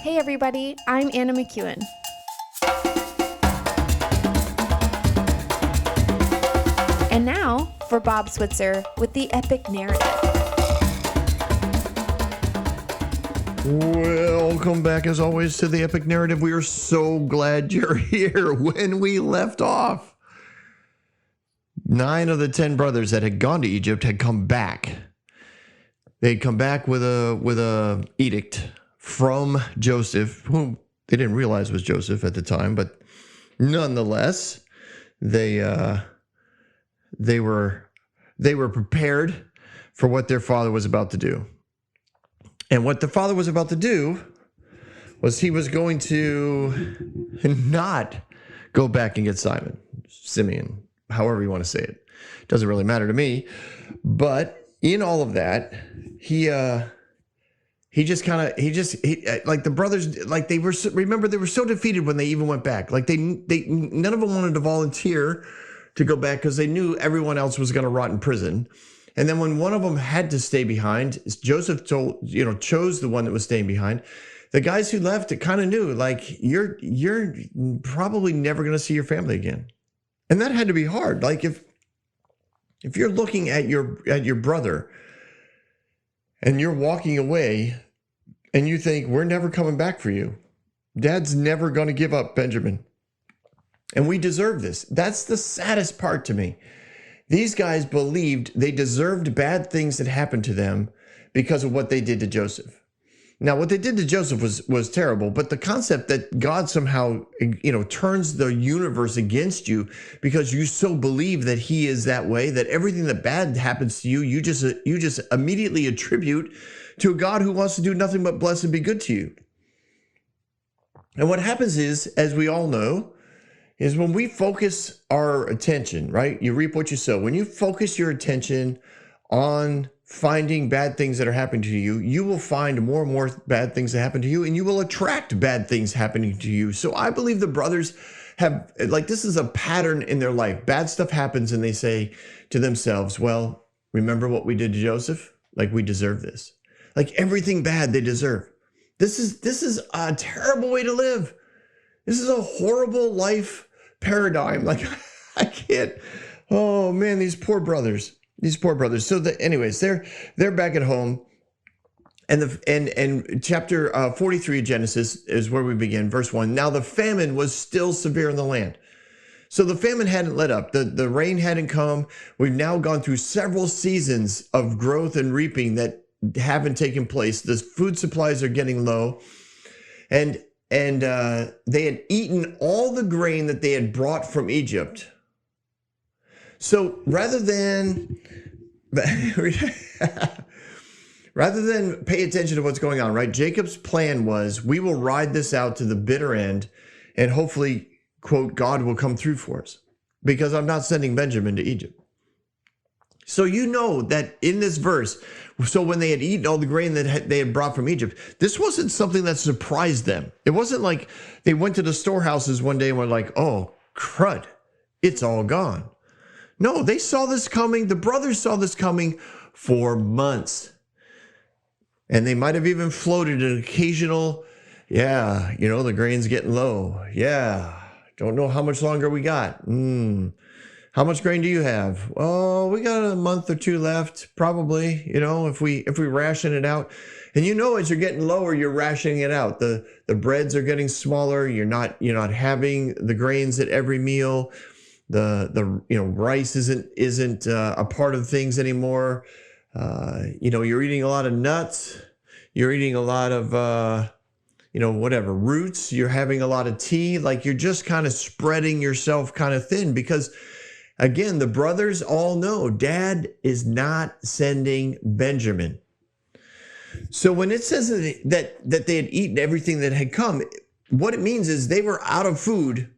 Hey everybody, I'm Anna McEwen. And now for Bob Switzer with the Epic Narrative. Welcome back as always to the Epic Narrative. We are so glad you're here. When we left off, 9 of the 10 brothers that had gone to Egypt had come back. They'd come back with a edict from Joseph, whom they didn't realize was Joseph at the time, but nonetheless, they were prepared for what their father was about to do. And what the father was about to do was he was going to not go back and get Simeon, however you want to say it. Doesn't really matter to me. But in all of that, he like the brothers, like they were so defeated when they even went back. Like none of them wanted to volunteer to go back because they knew everyone else was going to rot in prison. And then when one of them had to stay behind, Joseph chose the one that was staying behind. The guys who left, it kind of knew, like, you're probably never going to see your family again. And that had to be hard. Like if you're looking at your brother and you're walking away and you think, we're never coming back for you. Dad's never going to give up Benjamin. And we deserve this. That's the saddest part to me. These guys believed they deserved bad things that happened to them because of what they did to Joseph. Now, what they did to Joseph was terrible, but the concept that God somehow, turns the universe against you because you so believe that he is that way, that everything that bad happens to you, you just immediately attribute to a God who wants to do nothing but bless and be good to you. And what happens is, as we all know, is when we focus our attention, right? You reap what you sow. When you focus your attention on finding bad things that are happening to you, you will find more and more bad things that happen to you, and you will attract bad things happening to you. So I believe the brothers have, this is a pattern in their life. Bad stuff happens and they say to themselves, well, remember what we did to Joseph? Like, we deserve this. Like, everything bad they deserve. This is a terrible way to live. This is a horrible life paradigm. Like, I can't. Oh man, these poor brothers. So anyways, they're back at home, and chapter 43 of Genesis is where we begin. Verse 1. Now the famine was still severe in the land. So the famine hadn't let up. The rain hadn't come. We've now gone through several seasons of growth and reaping that haven't taken place. The food supplies are getting low, and they had eaten all the grain that they had brought from Egypt. So rather than pay attention to what's going on, right? Jacob's plan was, we will ride this out to the bitter end, and hopefully, quote, God will come through for us, because I'm not sending Benjamin to Egypt. So you know that in this verse, so when they had eaten all the grain that they had brought from Egypt, this wasn't something that surprised them. It wasn't like they went to the storehouses one day and were like, oh, crud, it's all gone. No, they saw this coming. The brothers saw this coming for months. And they might have even floated an occasional, the grain's getting low. Yeah, don't know how much longer we got. How much grain do you have? Oh, we got a month or two left, probably, if we ration it out. And as you're getting lower, you're rationing it out. The breads are getting smaller. You're not having the grains at every meal. The rice isn't a part of things anymore. You're eating a lot of nuts. You're eating a lot of roots. You're having a lot of tea. Like, you're just kind of spreading yourself kind of thin, because again, the brothers all know Dad is not sending Benjamin. So when it says that they had eaten everything that had come, what it means is they were out of food.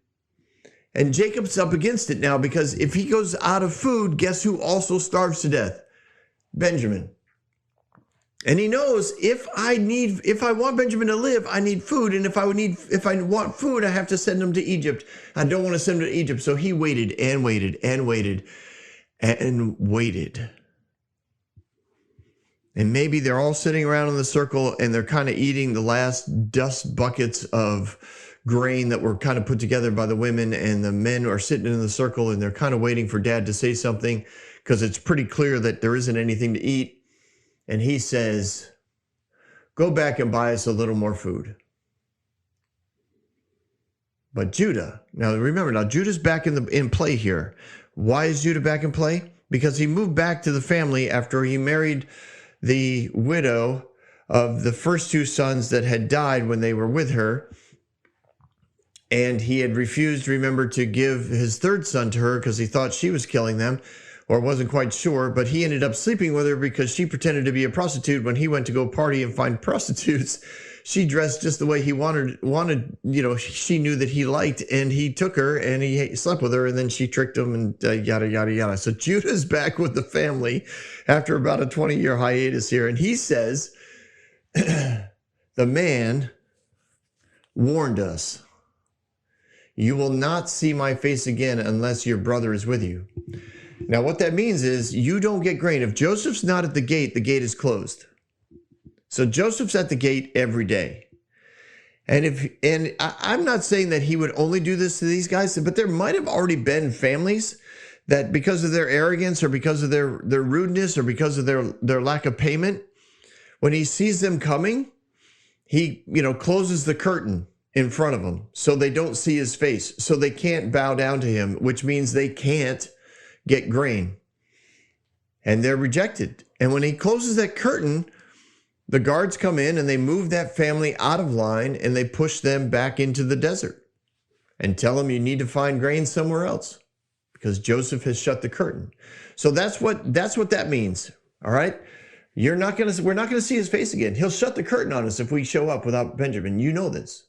And Jacob's up against it now, because if he goes out of food, guess who also starves to death? Benjamin. And he knows, if I want Benjamin to live, I need food. And if I want food, I have to send him to Egypt. I don't want to send him to Egypt. So he waited and waited and waited and waited. And maybe they're all sitting around in the circle and they're kind of eating the last dust buckets of grain that were kind of put together by the women, and the men are sitting in the circle and they're kind of waiting for dad to say something because it's pretty clear that there isn't anything to eat. And he says, go back and buy us a little more food. But Judah, now remember, Judah's back in play here. Why is Judah back in play? Because he moved back to the family after he married the widow of the first two sons that had died when they were with her. And he had refused, remember, to give his third son to her because he thought she was killing them, or wasn't quite sure. But he ended up sleeping with her because she pretended to be a prostitute. When he went to go party and find prostitutes, she dressed just the way he wanted, she knew that he liked, and he took her and he slept with her, and then she tricked him and yada, yada, yada. So Judah's back with the family after about a 20-year hiatus here. And he says, the man warned us, you will not see my face again unless your brother is with you. Now, what that means is you don't get grain. If Joseph's not at the gate is closed. So Joseph's at the gate every day. And I'm not saying that he would only do this to these guys, but there might have already been families that, because of their arrogance or because of their rudeness or because of their lack of payment, when he sees them coming, he, closes the curtain in front of them so they don't see his face, so they can't bow down to him, which means they can't get grain. And they're rejected. And when he closes that curtain, the guards come in and they move that family out of line and they push them back into the desert and tell them you need to find grain somewhere else because Joseph has shut the curtain. So that's what that means. All right. We're not going to see his face again. He'll shut the curtain on us if we show up without Benjamin. You know this.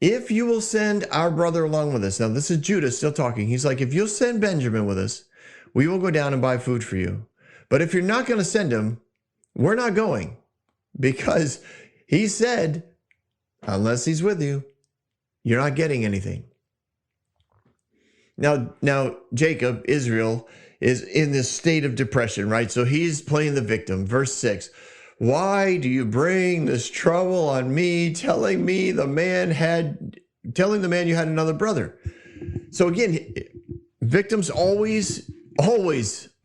If you will send our brother along with us. Now, this is Judah still talking. He's like, if you'll send Benjamin with us, we will go down and buy food for you. But if you're not going to send him, we're not going, because he said, unless he's with you, you're not getting anything. Now Jacob, Israel, is in this state of depression, right? So he's playing the victim. Verse 6, why do you bring this trouble on me, telling the man you had another brother? So again, victims always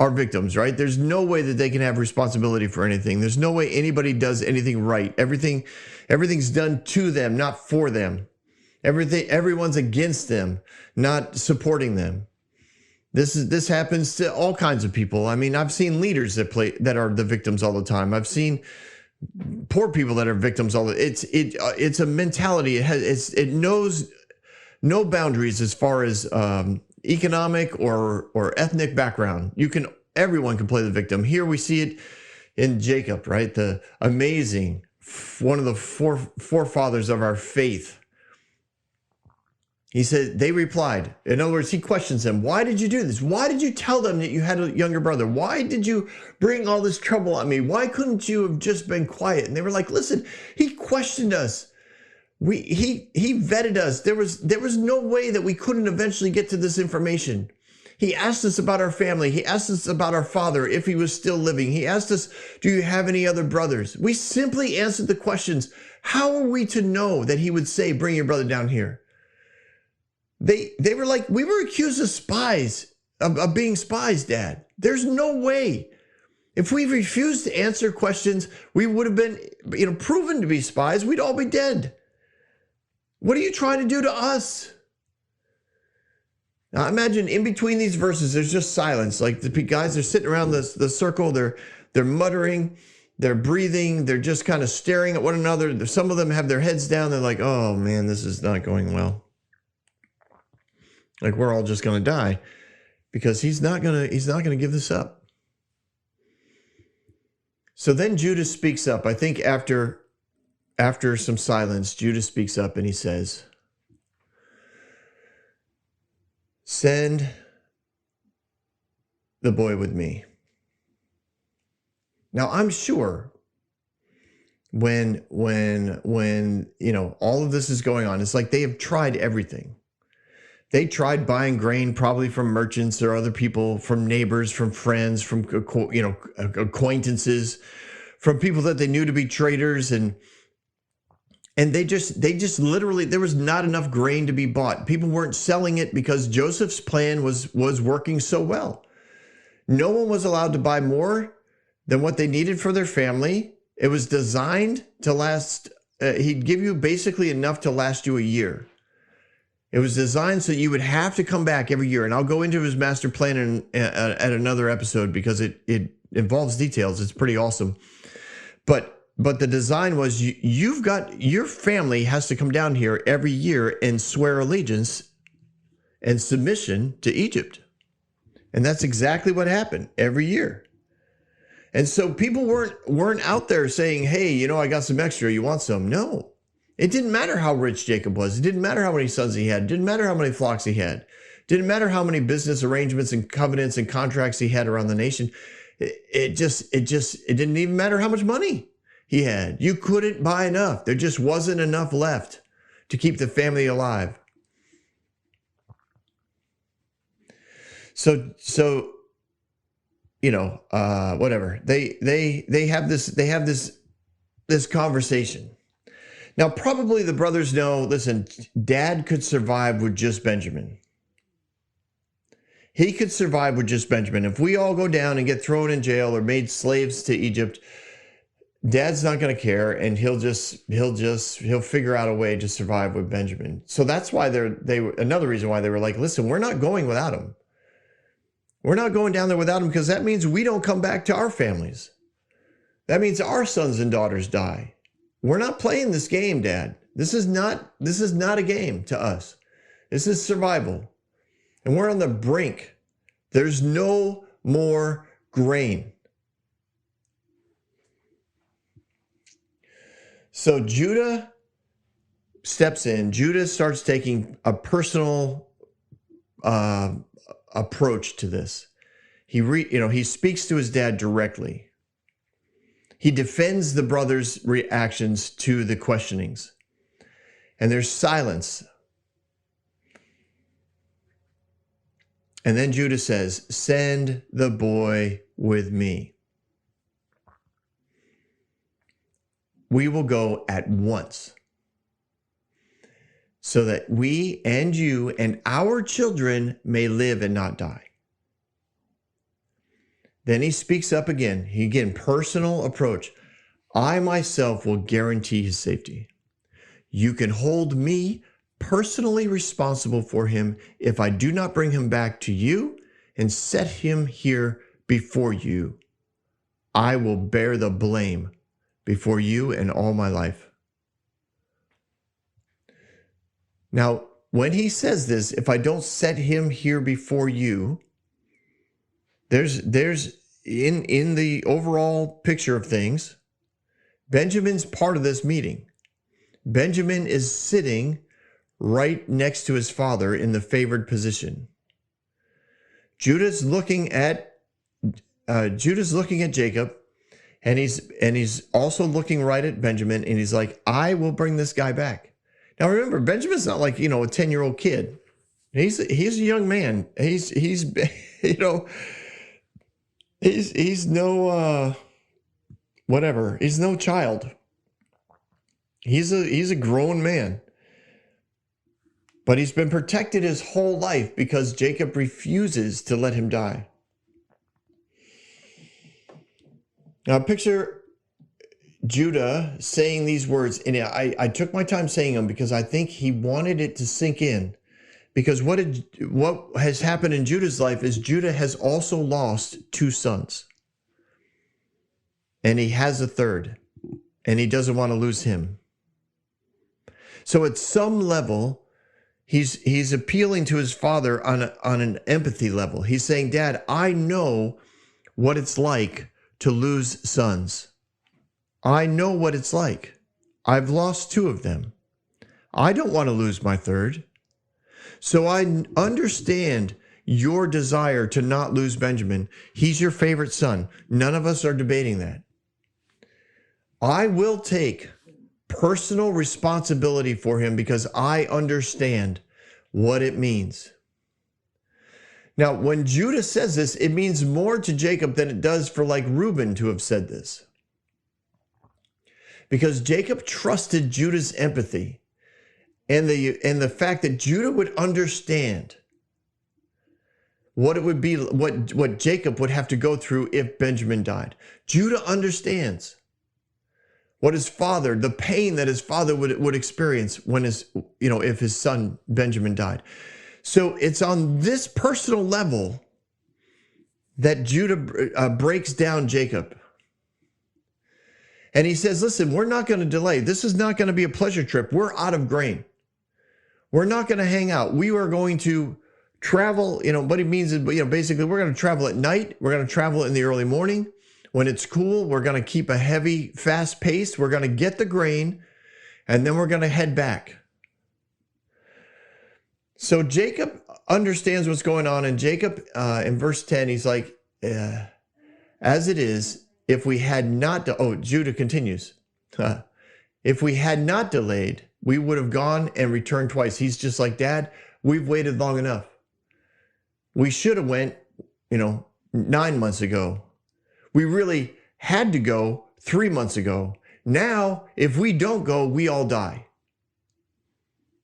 are victims, right? There's no way that they can have responsibility for anything. There's no way anybody does anything right. Everything's done to them, not for them. Everyone's against them, not supporting them. This happens to all kinds of people. I mean, I've seen leaders that are the victims all the time. I've seen poor people that are victims all the time. It's a mentality. It knows no boundaries as far as economic or ethnic background. Everyone can play the victim. Here we see it in Jacob, right? The amazing, one of the forefathers of our faith. He said, they replied. In other words, he questions them. Why did you do this? Why did you tell them that you had a younger brother? Why did you bring all this trouble on me? Why couldn't you have just been quiet? And they were like, listen, he questioned us. He vetted us. There was no way that we couldn't eventually get to this information. He asked us about our family. He asked us about our father, if he was still living. He asked us, do you have any other brothers? We simply answered the questions. How are we to know that he would say, bring your brother down here? They were like, we were accused of spies, of being spies, Dad. There's no way. If we refused to answer questions, we would have been, proven to be spies. We'd all be dead. What are you trying to do to us? Now imagine in between these verses, there's just silence. Like the guys are sitting around the circle. They're muttering, they're breathing. They're just kind of staring at one another. Some of them have their heads down. They're like, oh man, this is not going well. Like we're all just going to die because he's not going to give this up. So then Judah speaks up. I think after some silence, Judah speaks up and he says, send the boy with me. Now I'm sure when all of this is going on, it's like they have tried everything. They tried buying grain probably from merchants or other people, from neighbors, from friends, from acquaintances, from people that they knew to be traders, and they just literally, there was not enough grain to be bought. People weren't selling it because Joseph's plan was working so well. No one was allowed to buy more than what they needed for their family. It was designed to last. He'd give you basically enough to last you a year. It was designed so you would have to come back every year. And I'll go into his master plan at another episode because it involves details. It's pretty awesome. But the design was you've got, your family has to come down here every year and swear allegiance and submission to Egypt. And that's exactly what happened every year. And so people weren't out there saying, hey, I got some extra, you want some? No. It didn't matter how rich Jacob was. It didn't matter how many sons he had. It didn't matter how many flocks he had. It didn't matter how many business arrangements and covenants and contracts he had around the nation. It didn't even matter how much money he had. You couldn't buy enough. There just wasn't enough left to keep the family alive. So whatever. They have this conversation. Now, probably the brothers know, listen, Dad could survive with just Benjamin. He could survive with just Benjamin. If we all go down and get thrown in jail or made slaves to Egypt, Dad's not going to care, and he'll figure out a way to survive with Benjamin. So that's why another reason why they were like, listen, we're not going without him. We're not going down there without him, because that means we don't come back to our families. That means our sons and daughters die. We're not playing this game, Dad. This is not a game to us. This is survival. And we're on the brink. There's no more grain. So Judah steps in. Judah starts taking a personal approach to this. He speaks to his dad directly. He defends the brothers' reactions to the questionings. And there's silence. And then Judah says, send the boy with me. We will go at once, so that we and you and our children may live and not die. Then he speaks up again. Personal approach. I myself will guarantee his safety. You can hold me personally responsible for him if I do not bring him back to you and set him here before you. I will bear the blame before you and all my life. Now, when he says this, if I don't set him here before you, there's in the overall picture of things, Benjamin's part of this meeting. Benjamin is sitting right next to his father in the favored position. Judah's looking at Jacob, and he's also looking right at Benjamin, and he's like, I will bring this guy back. Now remember, Benjamin's not like, a 10-year-old kid. He's a young man. He's no whatever. He's no child. He's a grown man. But he's been protected his whole life because Jacob refuses to let him die. Now picture Judah saying these words, and I took my time saying them because I think he wanted it to sink in. Because what has happened in Judah's life is Judah has also lost 2 sons. And he has a third, and he doesn't want to lose him. So at some level, he's appealing to his father on an empathy level. He's saying, Dad, I know what it's like to lose sons. I know what it's like. I've lost 2 of them. I don't want to lose my third. So I understand your desire to not lose Benjamin. He's your favorite son. None of us are debating that. I will take personal responsibility for him because I understand what it means. Now, when Judah says this, it means more to Jacob than it does for like Reuben to have said this. Because Jacob trusted Judah's empathy and the fact that Judah would understand what it would be, what Jacob would have to go through if Benjamin died. Judah understands what his father, the pain that his father would experience when if his son Benjamin died. So it's on this personal level that Judah breaks down Jacob. And he says, listen, we're not going to delay. This is not going to be a pleasure trip. We're out of grain. We're not going to hang out. We are going to travel. What he means is, basically we're going to travel at night. We're going to travel in the early morning. When it's cool, we're going to keep a heavy, fast pace. We're going to get the grain, and then we're going to head back. So Jacob understands what's going on. And Jacob, in verse 10, he's like, as it is, if we had not, Judah continues, if we had not delayed, we would have gone and returned twice. He's just like, Dad, we've waited long enough. We should have went, 9 months ago. We really had to go 3 months ago. Now, if we don't go, we all die.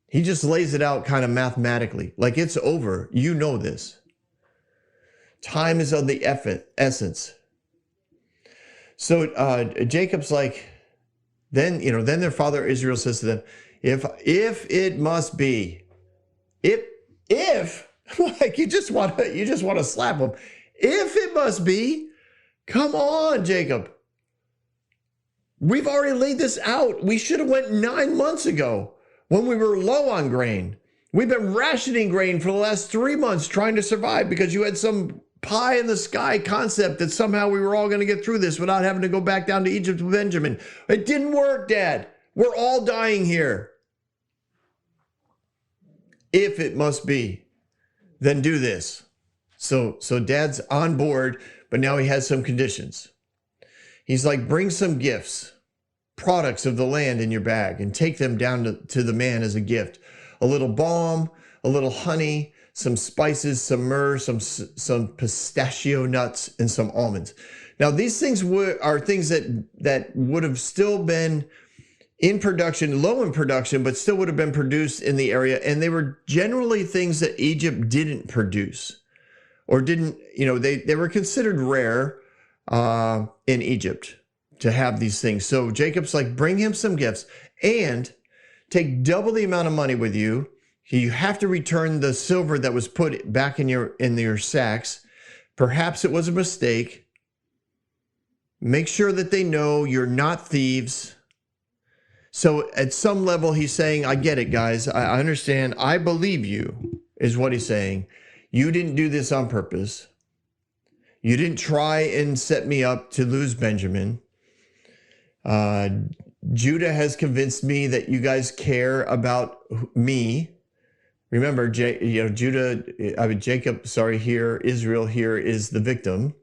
He just lays it out kind of mathematically, like it's over. You know this. Time is of the essence. So Jacob's like, then their father Israel says to them, if it must be, if like you just want to slap them. If it must be, come on, Jacob. We've already laid this out. We should have went 9 months ago when we were low on grain. We've been rationing grain for the last 3 months trying to survive because you had some pie in the sky concept that somehow we were all going to get through this without having to go back down to Egypt with Benjamin. It didn't work, Dad. We're all dying here. If it must be, then do this. So Dad's on board, but now he has some conditions. He's like, bring some gifts, products of the land in your bag, and take them down to the man as a gift. A little balm, a little honey, some spices, some myrrh, some pistachio nuts, and some almonds. Now, these things are things that would have still been in production, low in production, but still would have been produced in the area. And they were generally things that Egypt didn't produce or didn't, they were considered rare in Egypt to have these things. So Jacob's like, bring him some gifts and take double the amount of money with you. You have to return the silver that was put back in your sacks. Perhaps it was a mistake. Make sure that they know you're not thieves. So at some level, he's saying, I get it, guys. I understand. I believe you, is what he's saying. You didn't do this on purpose. You didn't try and set me up to lose Benjamin. Judah has convinced me that you guys care about me. Remember, Israel here is the victim.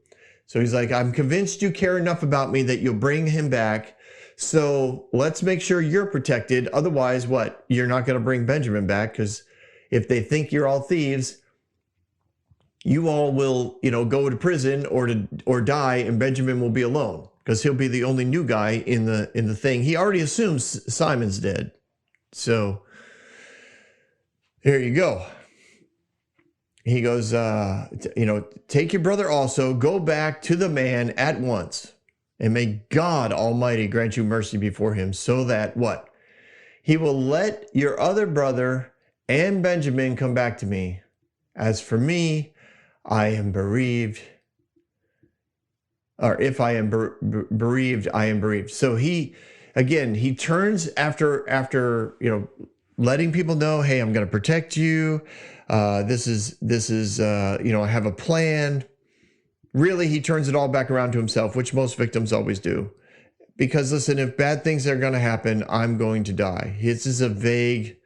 So he's like, I'm convinced you care enough about me that you'll bring him back. So let's make sure you're protected. Otherwise, what? You're not going to bring Benjamin back, because if they think you're all thieves, you all will, go to prison or die, and Benjamin will be alone because he'll be the only new guy in the thing. He already assumes Simon's dead. So here you go. He goes, take your brother also, go back to the man at once, and may God Almighty grant you mercy before him, so that what? He will let your other brother and Benjamin come back to me. As for me, I am bereaved. Or if I am bereaved, I am bereaved. So he turns after letting people know, hey, I'm going to protect you. This is I have a plan. Really, he turns it all back around to himself, which most victims always do. Because listen, if bad things are going to happen, I'm going to die. This is a vague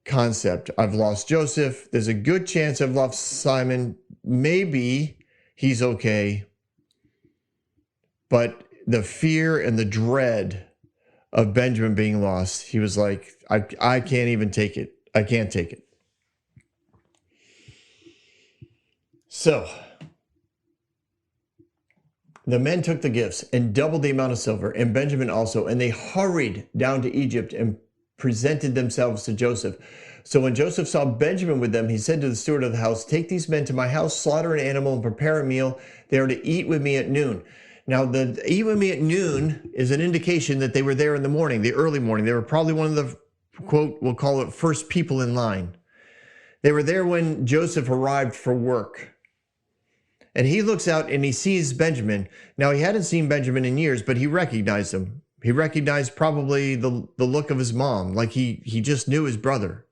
concept. I've lost Joseph. There's a good chance I've lost Simon. Maybe he's okay. But the fear and the dread of Benjamin being lost, he was like, I can't even take it. I can't take it. So the men took the gifts and doubled the amount of silver, and Benjamin also, and they hurried down to Egypt and presented themselves to Joseph. So when Joseph saw Benjamin with them, he said to the steward of the house, "Take these men to my house, slaughter an animal, and prepare a meal. They are to eat with me at noon." Now, the eat with me at noon is an indication that they were there in the morning, the early morning. They were probably one of the, quote, we'll call it first people in line. They were there when Joseph arrived for work. And he looks out and he sees Benjamin. Now, he hadn't seen Benjamin in years, but he recognized him. He recognized probably the look of his mom, like he just knew his brother.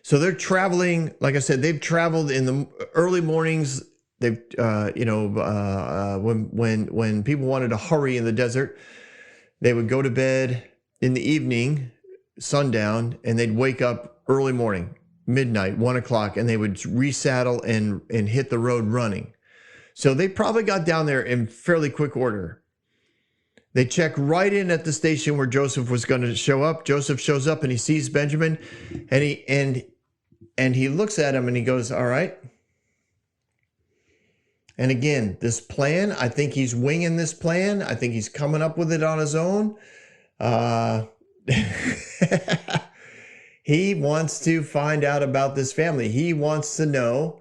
So they're traveling, like I said, they've traveled in the early mornings. They've, when people wanted to hurry in the desert, they would go to bed in the evening, sundown, and they'd wake up early morning, midnight, 1 o'clock, and they would resaddle and hit the road running. So they probably got down there in fairly quick order. They check right in at the station where Joseph was going to show up. Joseph shows up and he sees Benjamin, and he looks at him and he goes, "All right." And again, this plan, I think he's winging this plan. I think he's coming up with it on his own. He wants to find out about this family. He wants to know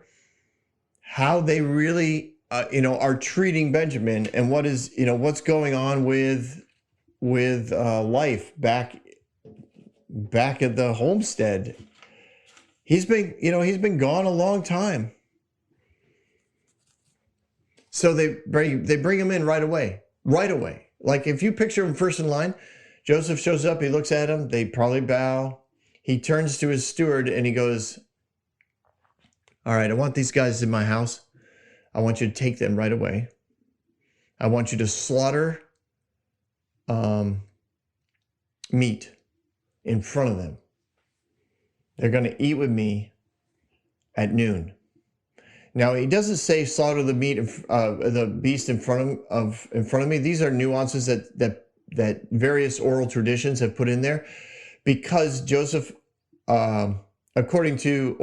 how they really, are treating Benjamin, and what is, what's going on with life back at the homestead. He's been gone a long time. So they bring him in right away. Like if you picture him first in line, Joseph shows up, he looks at him, they probably bow. He turns to his steward and he goes, "All right, I want these guys in my house. I want you to take them right away. I want you to slaughter meat in front of them. They're going to eat with me at noon." Now, he doesn't say slaughter the meat the beast in front of me. These are nuances that various oral traditions have put in there, because Joseph, according to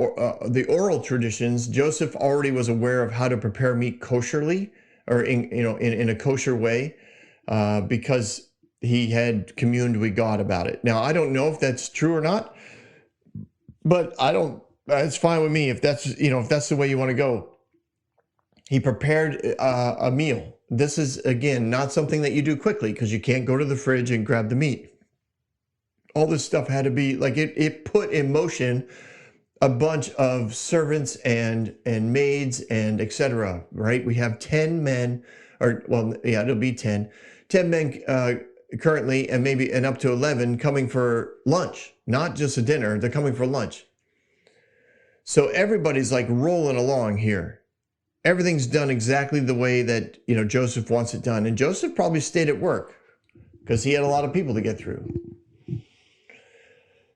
the oral traditions, Joseph already was aware of how to prepare meat kosherly, or in a kosher way, because he had communed with God about it. Now, I don't know if that's true or not, but it's fine with me if that's the way you want to go. He prepared a meal. This is, again, not something that you do quickly, because you can't go to the fridge and grab the meat. All this stuff had to be, like, it put in motion a bunch of servants and maids and etc. Right? We have 10 men, it'll be 10 men currently, and up to 11 coming for lunch, not just a dinner. They're coming for lunch. So everybody's like rolling along here. Everything's done exactly the way that, Joseph wants it done. And Joseph probably stayed at work because he had a lot of people to get through.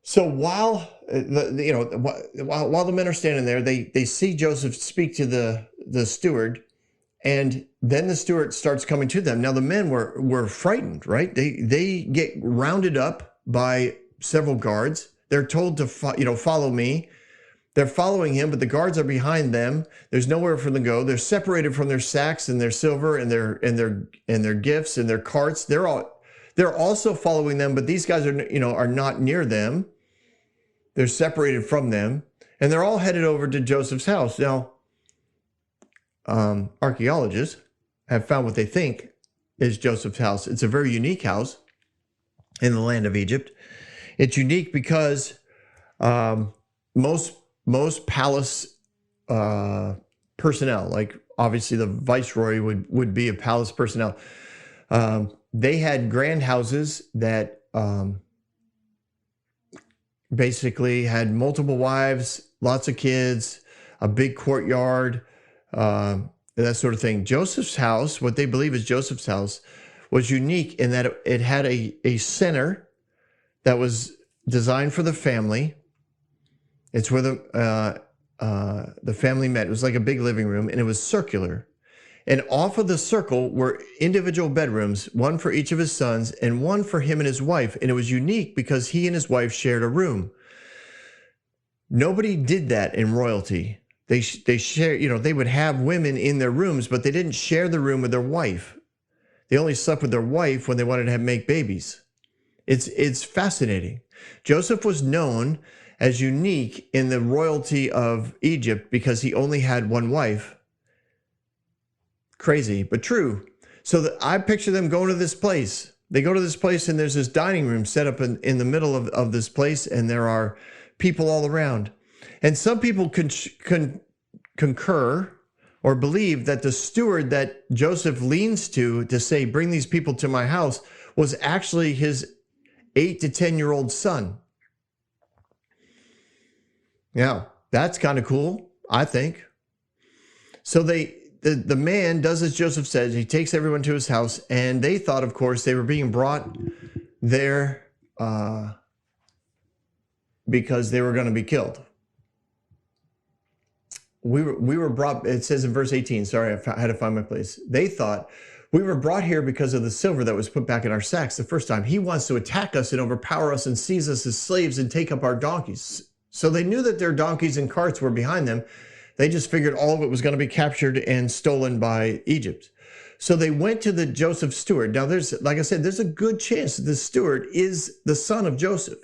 So while the men are standing there, they see Joseph speak to the steward, and then the steward starts coming to them. Now the men were frightened, right? They get rounded up by several guards. They're told to follow me. They're following him, but the guards are behind them. There's nowhere for them to go. They're separated from their sacks and their silver and their gifts and their carts. They're also following them, but these guys are not near them. They're separated from them, and they're all headed over to Joseph's house. Now, archaeologists have found what they think is Joseph's house. It's a very unique house in the land of Egypt. It's unique because most palace personnel, like obviously the viceroy would be a palace personnel, they had grand houses that basically had multiple wives, lots of kids, a big courtyard, that sort of thing. Joseph's house, what they believe is Joseph's house, was unique in that it had a center that was designed for the family. It's where the family met. It was like a big living room, and it was circular. And off of the circle were individual bedrooms, one for each of his sons and one for him and his wife. And it was unique because he and his wife shared a room. Nobody did that in royalty. They share, they would have women in their rooms, but they didn't share the room with their wife. They only slept with their wife when they wanted to make babies. It's fascinating. Joseph was known as unique in the royalty of Egypt because he only had one wife. Crazy, but true. So I picture them going to this place. They go to this place and there's this dining room set up in the middle of this place, and there are people all around. And some people concur or believe that the steward that Joseph leans to say, bring these people to my house, was actually his 8 to 10-year-old son. Yeah, that's kind of cool, I think. So the man does as Joseph says. He takes everyone to his house, and they thought, of course, they were being brought there because they were going to be killed. We were brought, it says in verse 18, sorry, I had to find my place. They thought, we were brought here because of the silver that was put back in our sacks the first time. He wants to attack us and overpower us and seize us as slaves and take up our donkeys. So they knew that their donkeys and carts were behind them. They just figured all of it was going to be captured and stolen by Egypt. So they went to the Joseph steward. Now there's, like I said, there's a good chance that the steward is the son of Joseph.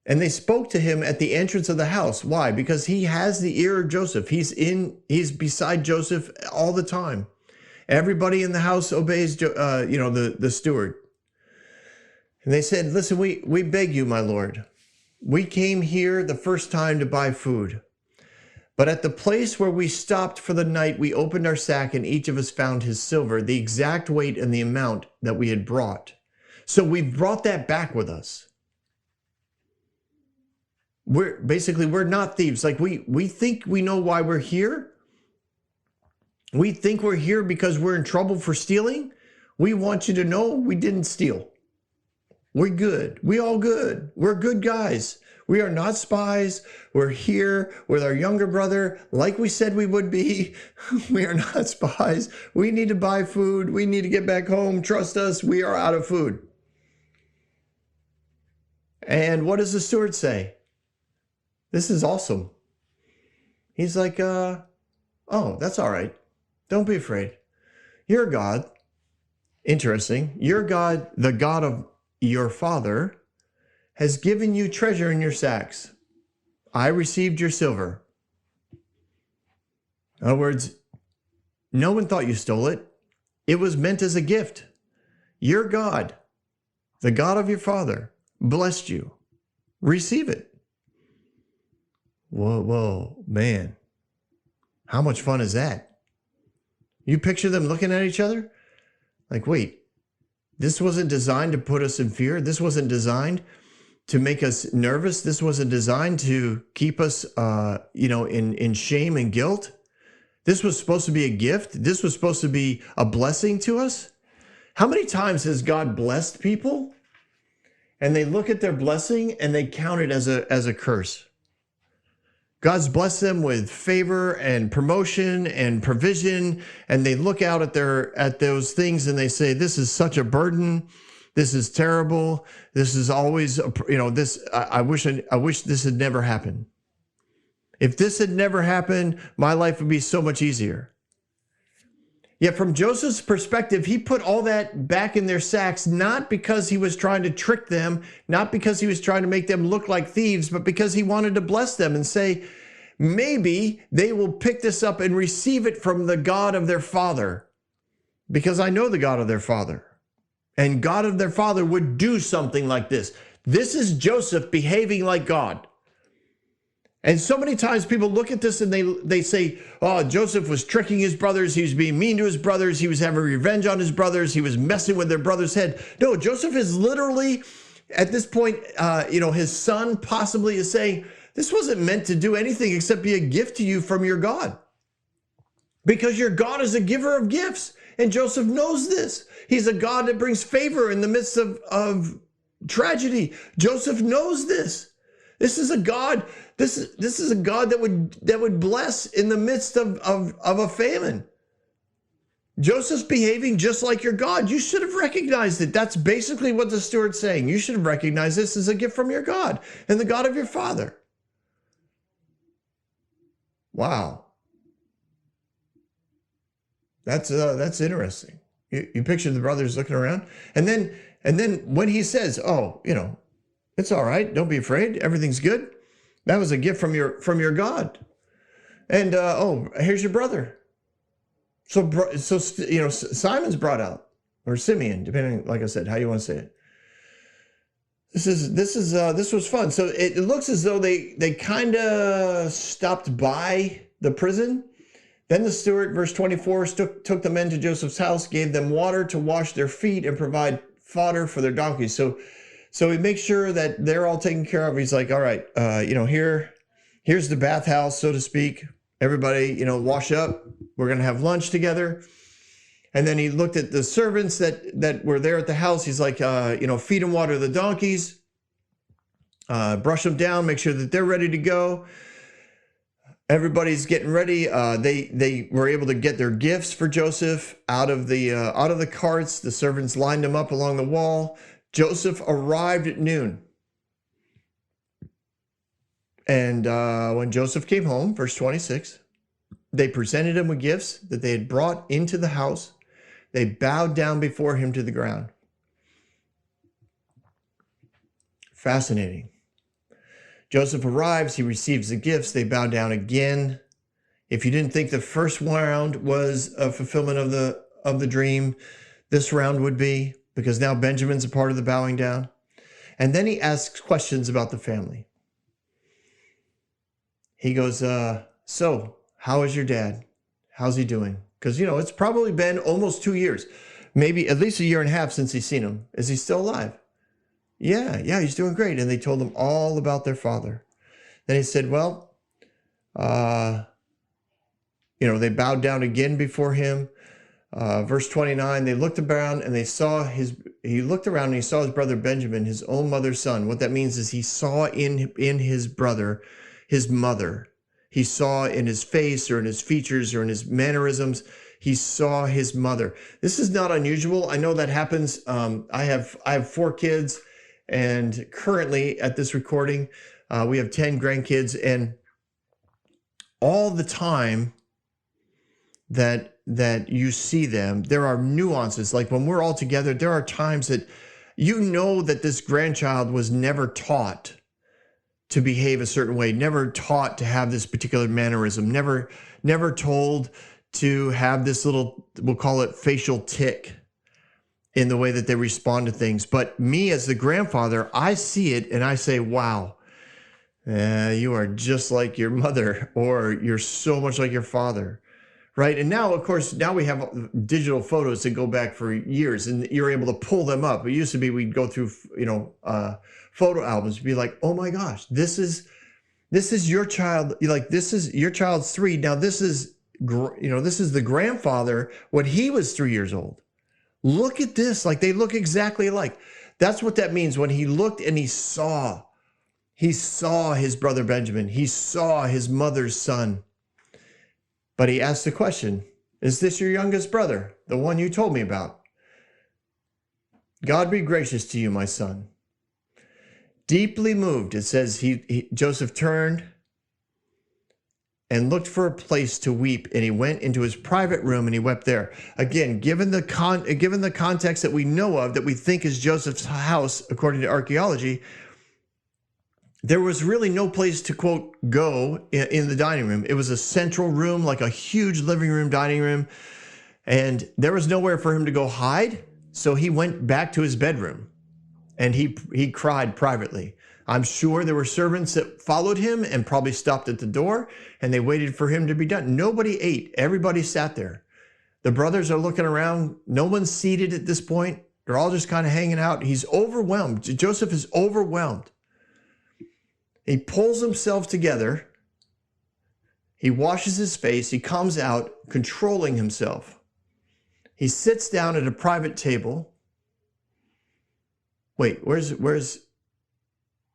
And they spoke to him at the entrance of the house. Why? Because he has the ear of Joseph. He's beside Joseph all the time. Everybody in the house obeys, the steward. And they said, listen, we beg you, my lord. We came here the first time to buy food. But at the place where we stopped for the night, we opened our sack and each of us found his silver, the exact weight and the amount that we had brought. So we brought that back with us. We're not thieves. Like we think we know why we're here. We think we're here because we're in trouble for stealing. We want you to know we didn't steal. We're good. We all good. We're good guys. We are not spies. We're here with our younger brother, like we said we would be. We are not spies. We need to buy food. We need to get back home. Trust us. We are out of food. And what does the steward say? This is awesome. He's like, oh, that's all right. Don't be afraid. Your God, interesting, your God, the God of your father, has given you treasure in your sacks. I received your silver. In other words, no one thought you stole it. It was meant as a gift. Your God, the God of your father, blessed you. Receive it. Whoa, man. How much fun is that? You picture them looking at each other? Like, wait, this wasn't designed to put us in fear. This wasn't designed to make us nervous. This wasn't designed to keep us, in shame and guilt. This was supposed to be a gift. This was supposed to be a blessing to us. How many times has God blessed people and they look at their blessing and they count it as a curse? God's blessed them with favor and promotion and provision, and they look out at those things and they say, this is such a burden. This is terrible. This is always, I wish this had never happened. If this had never happened, my life would be so much easier. Yet from Joseph's perspective, he put all that back in their sacks, not because he was trying to trick them, not because he was trying to make them look like thieves, but because he wanted to bless them and say, maybe they will pick this up and receive it from the God of their father, because I know the God of their father. And God of their father would do something like this. This is Joseph behaving like God. And so many times people look at this and they say, oh, Joseph was tricking his brothers. He was being mean to his brothers. He was having revenge on his brothers. He was messing with their brother's head. No, Joseph is literally, at this point, his son possibly is saying, this wasn't meant to do anything except be a gift to you from your God. Because your God is a giver of gifts. And Joseph knows this. He's a God that brings favor in the midst of tragedy. Joseph knows this. This is a God. This is a God that would bless in the midst of a famine. Joseph's behaving just like your God. You should have recognized it. That's basically what the steward's saying. You should have recognized this as a gift from your God and the God of your father. Wow. That's interesting. You picture the brothers looking around, and then when he says, "Oh, it's all right. Don't be afraid. Everything's good. That was a gift from your God." And oh, here's your brother. So Simon's brought out, or Simeon, depending, like I said, how you want to say it. This was fun. So it looks as though they kind of stopped by the prison. Then the steward, verse 24, took the men to Joseph's house, gave them water to wash their feet and provide fodder for their donkeys. So he makes sure that they're all taken care of. He's like, all right, here's the bathhouse, so to speak. Everybody, wash up. We're going to have lunch together. And then he looked at the servants that were there at the house. He's like, feed and water the donkeys, brush them down, make sure that they're ready to go. Everybody's getting ready. They were able to get their gifts for Joseph out of the carts. The servants lined them up along the wall. Joseph arrived at noon. And when Joseph came home, verse 26, they presented him with gifts that they had brought into the house. They bowed down before him to the ground. Fascinating. Joseph arrives, he receives the gifts, they bow down again. If you didn't think the first round was a fulfillment of the dream, this round would be, because now Benjamin's a part of the bowing down. And then he asks questions about the family. He goes, so how is your dad? How's he doing? Because, it's probably been almost 2 years, maybe at least 1.5 years since he's seen him. Is he still alive? Yeah, he's doing great. And they told him all about their father. Then he said, well, they bowed down again before him. Verse 29, they looked around and he looked around and he saw his brother Benjamin, his own mother's son. What that means is he saw in his brother, his mother. He saw in his face or in his features or in his mannerisms, he saw his mother. This is not unusual. I know that happens. I have 4 kids. And currently at this recording, we have 10 grandkids, and all the time that you see them, there are nuances. Like when we're all together, there are times that that this grandchild was never taught to behave a certain way, never taught to have this particular mannerism, never told to have this little, we'll call it facial tic, in the way that they respond to things. But me as the grandfather, I see it and I say, wow, you are just like your mother, or you're so much like your father, right? And now, of course, we have digital photos that go back for years and you're able to pull them up. It used to be we'd go through, photo albums, be like, oh my gosh, this is your child. Like, this is your child's 3. Now this is the grandfather when he was 3 years old. Look at this. Like, they look exactly alike. That's what that means. When he looked and he saw his brother Benjamin. He saw his mother's son. But he asked the question, is this your youngest brother, the one you told me about? God be gracious to you, my son. Deeply moved, it says Joseph turned and looked for a place to weep, and he went into his private room and he wept there. Again, given the context that we know of, that we think is Joseph's house, according to archaeology, there was really no place to, quote, go in the dining room. It was a central room, like a huge living room, dining room, and there was nowhere for him to go hide. So he went back to his bedroom and he cried privately. I'm sure there were servants that followed him and probably stopped at the door, and they waited for him to be done. Nobody ate. Everybody sat there. The brothers are looking around. No one's seated at this point. They're all just kind of hanging out. He's overwhelmed. Joseph is overwhelmed. He pulls himself together. He washes his face. He comes out controlling himself. He sits down at a private table. Wait, where's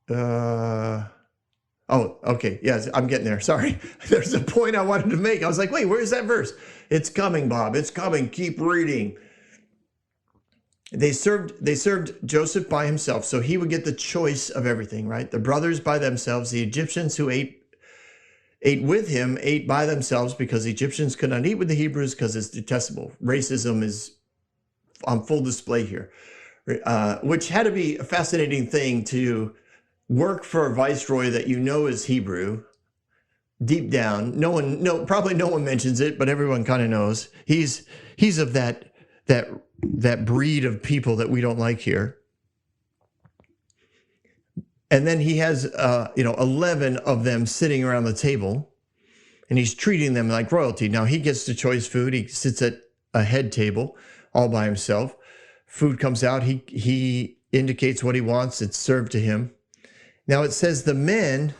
oh, okay. Yes, I'm getting there. Sorry. There's a point I wanted to make. I was like, wait, where's that verse? It's coming, Bob. It's coming. Keep reading. They served Joseph by himself, so he would get the choice of everything, right? The brothers by themselves, the Egyptians who ate ate with him, ate by themselves because Egyptians could not eat with the Hebrews because it's detestable. Racism is on full display here, which had to be a fascinating thing to work for a viceroy that you know is Hebrew. Deep down, probably no one mentions it, but everyone kind of knows he's of that breed of people that we don't like here. And then he has 11 of them sitting around the table, and he's treating them like royalty. Now he gets to choice food. He sits at a head table all by himself. Food comes out. He indicates what he wants. It's served to him. Now it says the men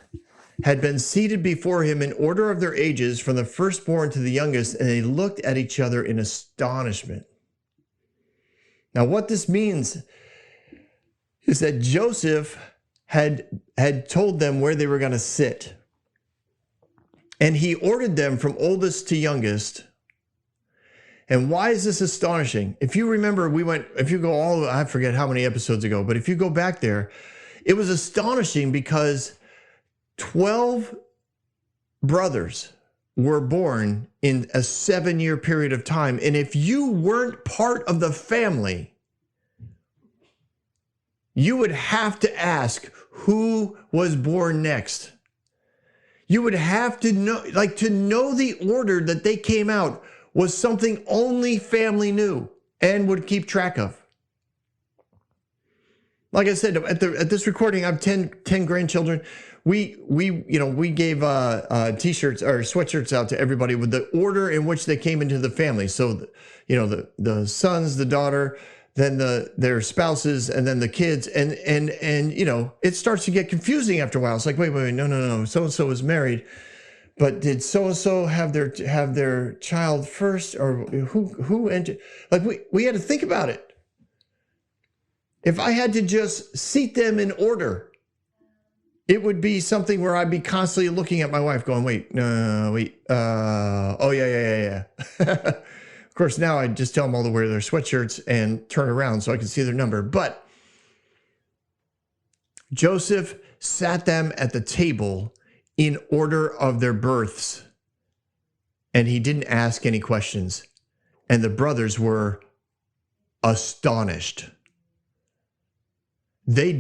had been seated before him in order of their ages, from the firstborn to the youngest, and they looked at each other in astonishment. Now, what this means is that Joseph had told them where they were going to sit, and he ordered them from oldest to youngest. And why is this astonishing? If you remember, I forget how many episodes ago, but if you go back there, it was astonishing because 12 brothers were born in a 7-year period of time. And if you weren't part of the family, you would have to ask who was born next. You would have to know, to know the order that they came out was something only family knew and would keep track of. Like I said, at this recording, I have 10 grandchildren. We gave t-shirts or sweatshirts out to everybody with the order in which they came into the family. So, the sons, the daughter, then their spouses, and then the kids, and it starts to get confusing after a while. It's like, wait, no. So-and-so was married, but did so-and-so have their child first, or who entered? Like we had to think about it. If I had to just seat them in order, it would be something where I'd be constantly looking at my wife going, oh, yeah. Of course, now I just tell them all to wear their sweatshirts and turn around so I can see their number. But Joseph sat them at the table in order of their births, and he didn't ask any questions. And the brothers were astonished. They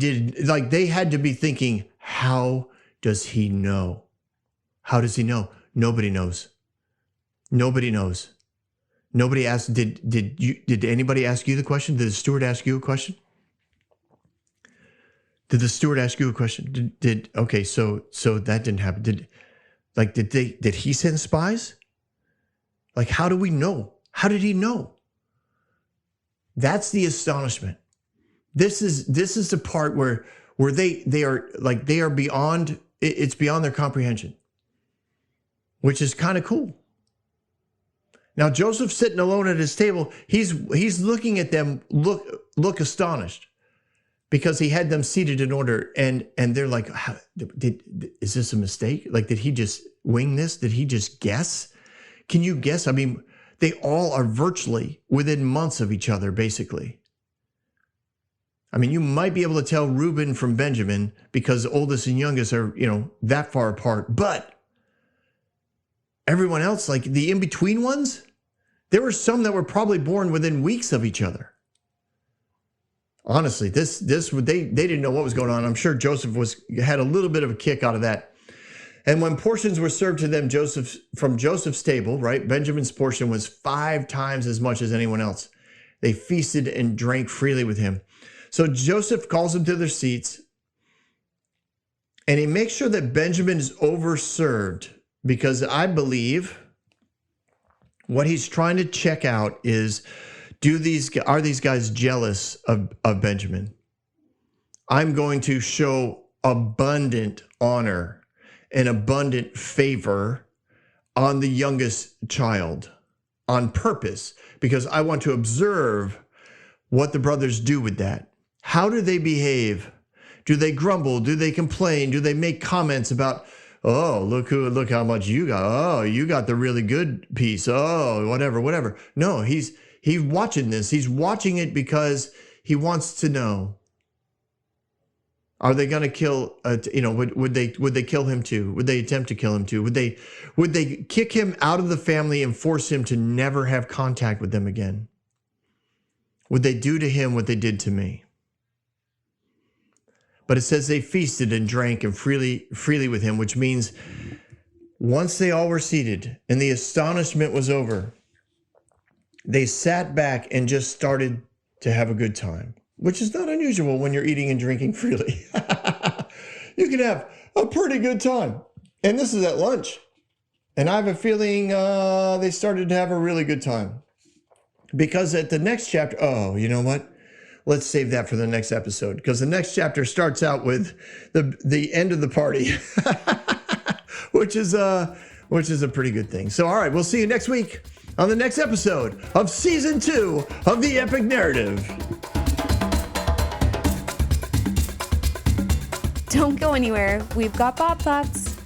had to be thinking, how does he know? How does he know? Nobody knows. Nobody knows. Nobody asked, did anybody ask you the question? Did the steward ask you a question? Did the steward ask you a question? Okay, so that didn't happen. Did he send spies? Like, how do we know? How did he know? That's the astonishment. This is the part where they are beyond, it's beyond their comprehension, which is kind of cool. Now Joseph's sitting alone at his table. He's looking at them, look astonished, because he had them seated in order, and they're like, is this a mistake? Like, did he just wing this? Did he just guess? Can you guess? I mean, they all are virtually within months of each other, basically. I mean, you might be able to tell Reuben from Benjamin because oldest and youngest are, that far apart. But everyone else, like the in-between ones, there were some that were probably born within weeks of each other. Honestly, they didn't know what was going on. I'm sure Joseph had a little bit of a kick out of that. And when portions were served to them, from Joseph's table, right? Benjamin's portion was 5 times as much as anyone else. They feasted and drank freely with him. So Joseph calls them to their seats, and he makes sure that Benjamin is overserved, because I believe what he's trying to check out is, are these guys jealous of Benjamin? I'm going to show abundant honor and abundant favor on the youngest child on purpose, because I want to observe what the brothers do with that. How do they behave? Do they grumble? Do they complain? Do they make comments about, oh, look how much you got. Oh, you got the really good piece. Oh, whatever. No, he's watching this. He's watching it because he wants to know. Are they going to kill? Would they kill him too? Would they attempt to kill him too? Would they kick him out of the family and force him to never have contact with them again? Would they do to him what they did to me? But it says they feasted and drank and freely with him, which means once they all were seated and the astonishment was over, they sat back and just started to have a good time, which is not unusual when you're eating and drinking freely. You can have a pretty good time. And this is at lunch. And I have a feeling they started to have a really good time. Because at the next chapter, oh, you know what? Let's save that for the next episode. Because the next chapter starts out with the end of the party, which is a pretty good thing. So, all right, we'll see you next week on the next episode of Season 2 of The Epic Narrative. Don't go anywhere. We've got Bob Thoughts.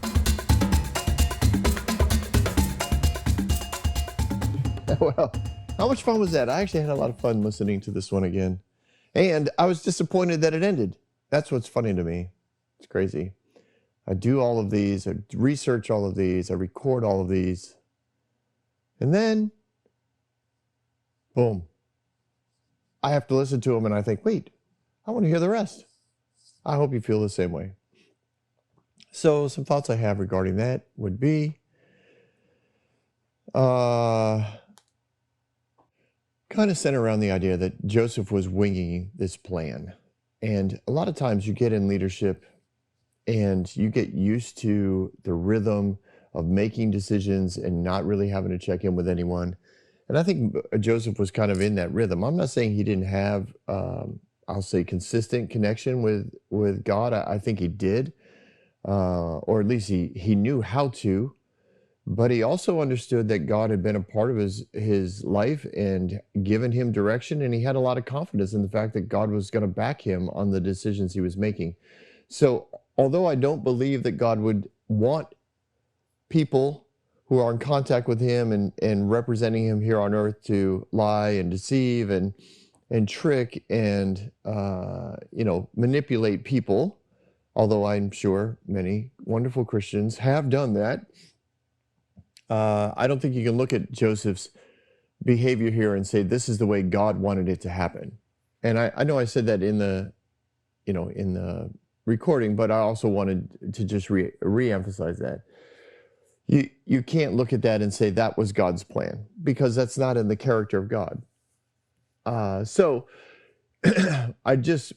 Well, how much fun was that? I actually had a lot of fun listening to this one again. And I was disappointed that it ended. That's what's funny to me. It's crazy. I do all of these. I research all of these. I record all of these. And then, boom. I have to listen to them and I think, wait, I want to hear the rest. I hope you feel the same way. So some thoughts I have regarding that would be, kind of center around the idea that Joseph was winging this plan. And a lot of times you get in leadership and you get used to the rhythm of making decisions and not really having to check in with anyone. And I think Joseph was kind of in that rhythm. I'm not saying he didn't have, I'll say, consistent connection with God. I think he did, or at least he knew how to. But he also understood that God had been a part of his life and given him direction. And he had a lot of confidence in the fact that God was going to back him on the decisions he was making. So although I don't believe that God would want people who are in contact with him and representing him here on earth to lie and deceive and trick and, manipulate people, although I'm sure many wonderful Christians have done that, I don't think you can look at Joseph's behavior here and say, this is the way God wanted it to happen. And I know I said that in the recording, but I also wanted to just re-emphasize that. You can't look at that and say that was God's plan, because that's not in the character of God. So I just,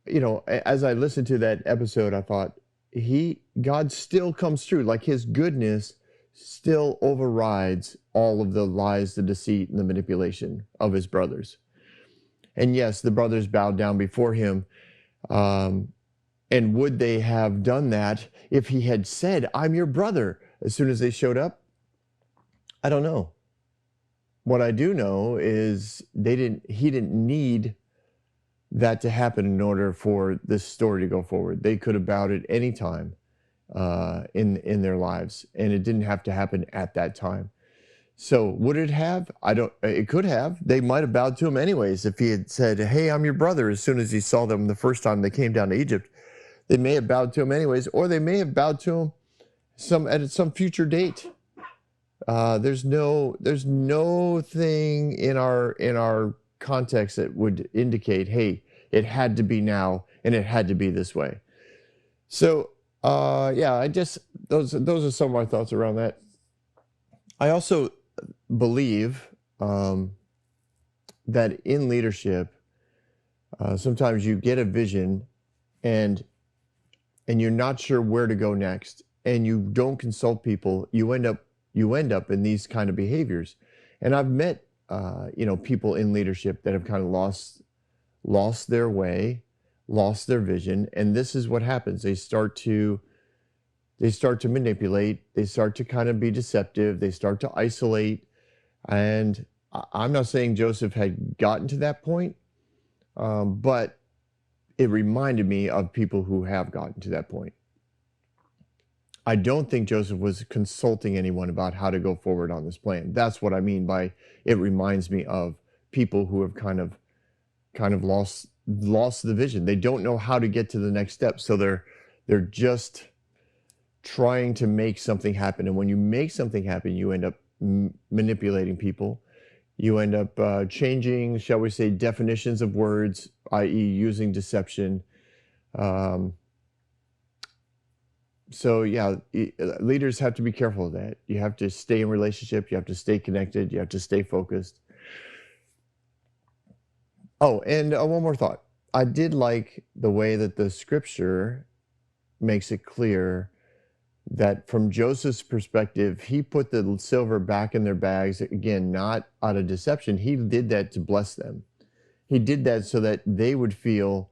as I listened to that episode, I thought God still comes through, like his goodness still overrides all of the lies, the deceit, and the manipulation of his brothers. And yes, the brothers bowed down before him. And would they have done that if he had said, I'm your brother, as soon as they showed up? I don't know. What I do know is he didn't need that to happen in order for this story to go forward. They could have bowed at any time in their lives, and it didn't have to happen at that time. So would it have? It could have. They might have bowed to him anyways if he had said, hey, I'm your brother, as soon as he saw them the first time they came down to Egypt. They may have bowed to him anyways, or they may have bowed to him at some future date. There's no thing in our context that would indicate, hey, it had to be now and it had to be this way. So those are some of my thoughts around that. I also believe that in leadership, sometimes you get a vision and you're not sure where to go next, and you don't consult people. You end up in these kind of behaviors. And I've met people in leadership that have kind of lost their way, lost their vision, and this is what happens. They start to manipulate, they start to kind of be deceptive, they start to isolate. And I'm not saying Joseph had gotten to that point, but it reminded me of people who have gotten to that point. I don't think Joseph was consulting anyone about how to go forward on this plan. That's what I mean by it reminds me of people who have kind of lost lost the vision. They don't know how to get to the next step. So they're just trying to make something happen. And when you make something happen, you end up manipulating people. You end up changing, shall we say, definitions of words, i.e. using deception. So yeah, leaders have to be careful of that. You have to stay in relationship. You have to stay connected. You have to stay focused. Oh, and one more thought. I did like the way that the scripture makes it clear that from Joseph's perspective, he put the silver back in their bags, again, not out of deception. He did that to bless them. He did that so that they would feel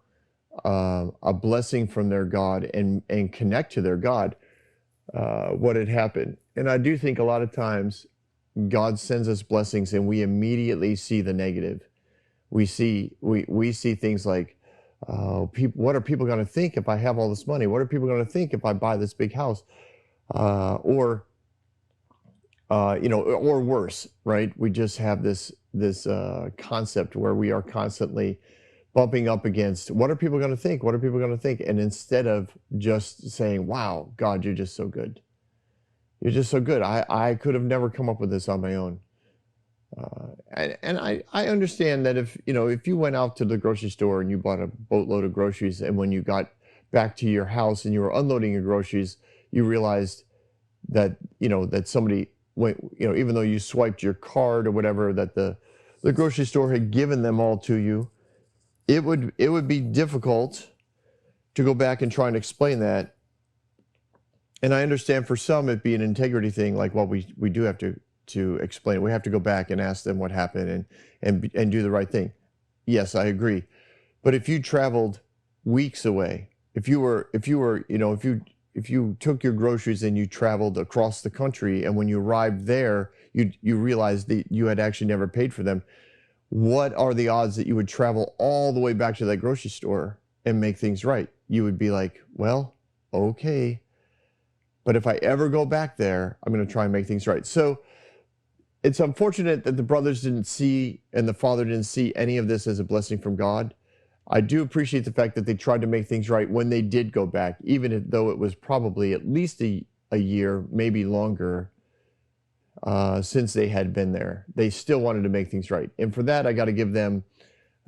a blessing from their God and connect to their God, what had happened. And I do think a lot of times God sends us blessings and we immediately see the negative. We see things like, what are people going to think if I have all this money? What are people going to think if I buy this big house? Or worse, right? We just have this concept where we are constantly bumping up against, what are people going to think? What are people going to think? And instead of just saying, wow, God, you're just so good. You're just so good. I could have never come up with this on my own. And I understand that if you went out to the grocery store and you bought a boatload of groceries, and when you got back to your house and you were unloading your groceries, you realized that, that somebody went, even though you swiped your card or whatever, that the grocery store had given them all to you, it would be difficult to go back and try and explain that. And I understand for some it'd be an integrity thing, like, well, we do have to explain it. We have to go back and ask them what happened and do the right thing. Yes, I agree. But if you traveled weeks away, if you took your groceries and you traveled across the country, and when you arrived there, you realized that you had actually never paid for them, what are the odds that you would travel all the way back to that grocery store and make things right? You would be like, well, okay. But if I ever go back there, I'm going to try and make things right. So it's unfortunate that the brothers didn't see, and the father didn't see any of this as a blessing from God. I do appreciate the fact that they tried to make things right when they did go back, even though it was probably at least a year, maybe longer, since they had been there. They still wanted to make things right. And for that, I got to give them,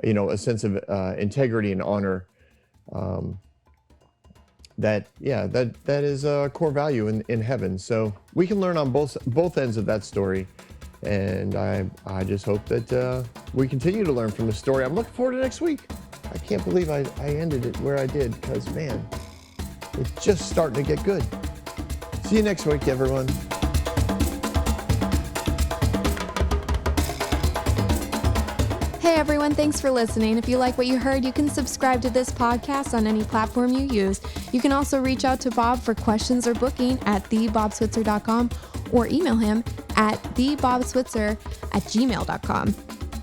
a sense of integrity and honor. That is a core value in heaven. So we can learn on both ends of that story. And I just hope that we continue to learn from the story. I'm looking forward to next week. I can't believe I ended it where I did, because, man, it's just starting to get good. See you next week, everyone. Hey everyone, thanks for listening. If you like what you heard, you can subscribe to this podcast on any platform you use. You can also reach out to Bob for questions or booking at thebobswitzer.com, or email him at thebobswitzer@gmail.com.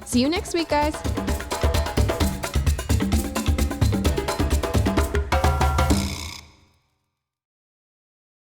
See you next week, guys.